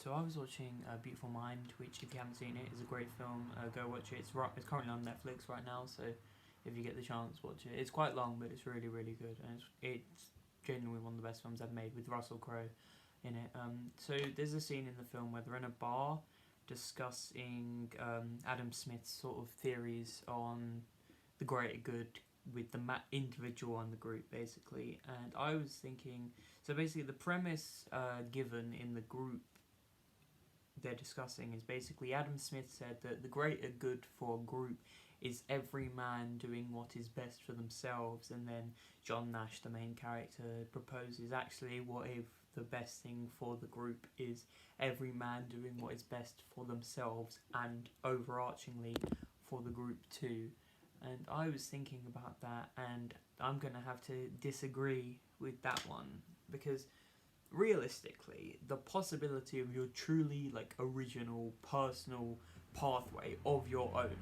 So I was watching Beautiful Mind, which, if you haven't seen it, is a great film. Go watch it. It's currently on Netflix right now, so if you get the chance, watch it. It's quite long, but it's really, really good, and it's genuinely one of the best films I've made, with Russell Crowe in it. So there's a scene in the film where they're in a bar discussing Adam Smith's sort of theories on the greater good with the individual and the group, basically. And I was thinking, so basically the premise given in the group they're discussing is basically Adam Smith said that the greater good for a group is every man doing what is best for themselves, and then John Nash, the main character, proposes, actually, what if the best thing for the group is every man doing what is best for themselves and overarchingly for the group too. And I was thinking about that, and I'm going to have to disagree with that one, because realistically, the possibility of your truly original personal pathway of your own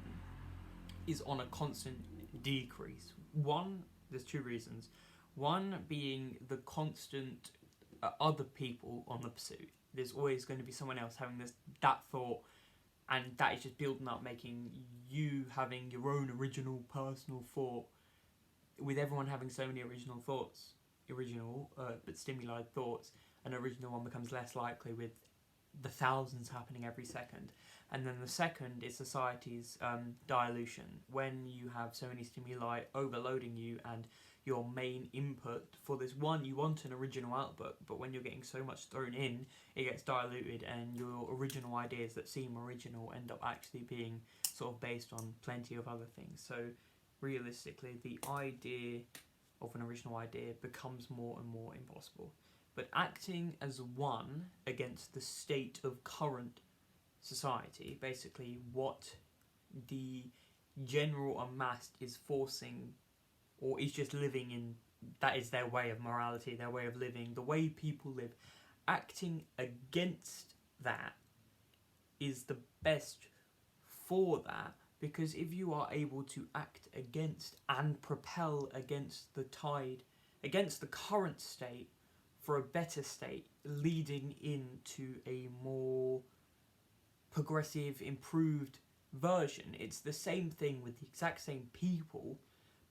is on a constant decrease. One, there's two reasons. One being the constant other people on the pursuit. There's always going to be someone else having that thought, and that is just building up, making you having your own original personal thought, with everyone having so many original thoughts, but stimulated thoughts. An original one becomes less likely with the thousands happening every second. And then the second is society's dilution. When you have so many stimuli overloading you, and your main input for this one, you want an original output, but when you're getting so much thrown in, it gets diluted, and your original ideas that seem original end up actually being sort of based on plenty of other things. So realistically, the idea of an original idea becomes more and more impossible. But acting as one against the state of current society, basically what the general and mass is forcing, or is just living in, that is their way of morality, their way of living, the way people live. Acting against that is the best for that, because if you are able to act against and propel against the tide, against the current state, for a better state, leading into a more progressive, improved version. It's the same thing with the exact same people,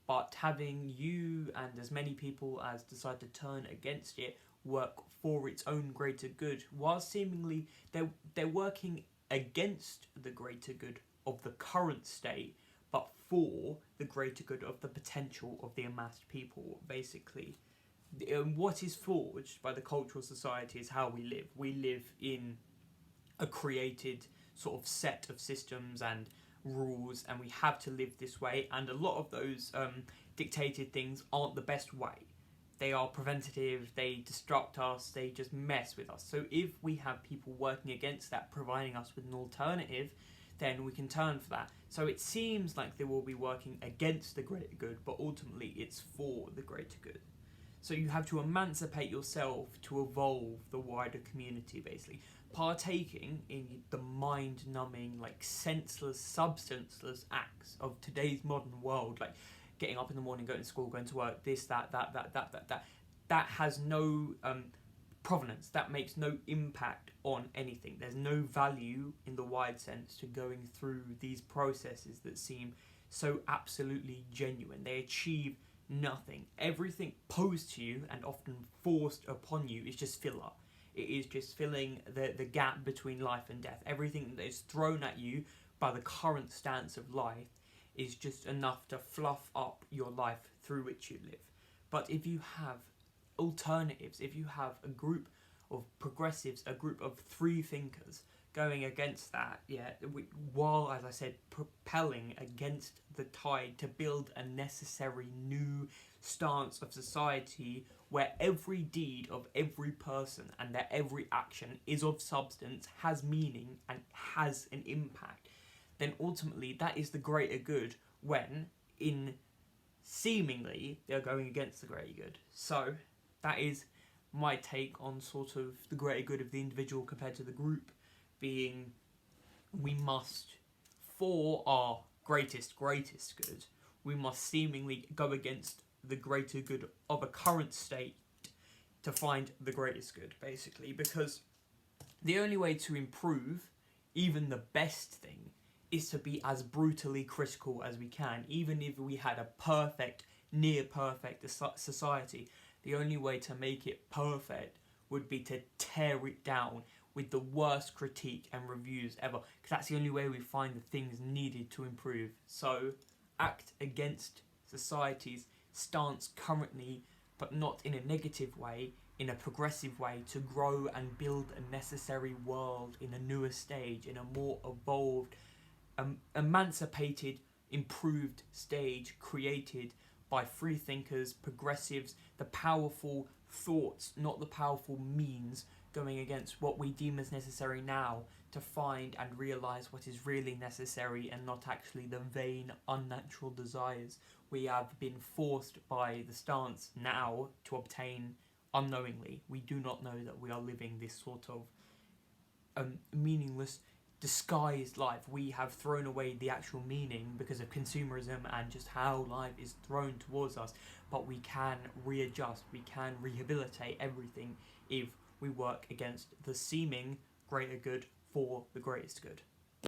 but having you and as many people as decide to turn against it work for its own greater good, while seemingly they're working against the greater good of the current state, but for the greater good of the potential of the amassed people, basically. What is forged by the cultural society is how we live. We live in a created sort of set of systems and rules, and we have to live this way, and a lot of those dictated things aren't the best way. They are preventative, they destruct us, they just mess with us. So if we have people working against that, providing us with an alternative, then we can turn for that. So it seems like they will be working against the greater good, but ultimately it's for the greater good. So you have to emancipate yourself to evolve the wider community, basically. Partaking in the mind-numbing, senseless, substanceless acts of today's modern world, like getting up in the morning, going to school, going to work, this, that has no provenance. That makes no impact on anything. There's no value in the wide sense to going through these processes that seem so absolutely genuine. They achieve nothing. Everything posed to you and often forced upon you is just filler. It is just filling the gap between life and death. Everything that is thrown at you by the current stance of life is just enough to fluff up your life through which you live. But if you have alternatives, if you have a group of progressives, a group of free thinkers going against that, while, as I said, propelling against the tide to build a necessary new stance of society where every deed of every person and their every action is of substance, has meaning, and has an impact, then ultimately that is the greater good, when in seemingly they're going against the greater good. So that is my take on sort of the greater good of the individual compared to the group, being we must, for our greatest good, we must seemingly go against the greater good of a current state to find the greatest good, basically, because The only way to improve even the best thing is to be as brutally critical as we can. Even if we had a perfect, near perfect society, the only way to make it perfect would be to tear it down with the worst critique and reviews ever, because that's the only way we find the things needed to improve. So act against society's stance currently, but not in a negative way, in a progressive way, to grow and build a necessary world in a newer stage, in a more evolved, emancipated, improved stage created by free thinkers, progressives, the powerful thoughts, not the powerful means, going against what we deem as necessary now to find and realise what is really necessary, and not actually the vain, unnatural desires we have been forced by the stance now to obtain unknowingly. We do not know that we are living this sort of meaningless, disguised life. We have thrown away the actual meaning because of consumerism and just how life is thrown towards us. But we can readjust, we can rehabilitate everything if we work against the seeming greater good for the greatest good.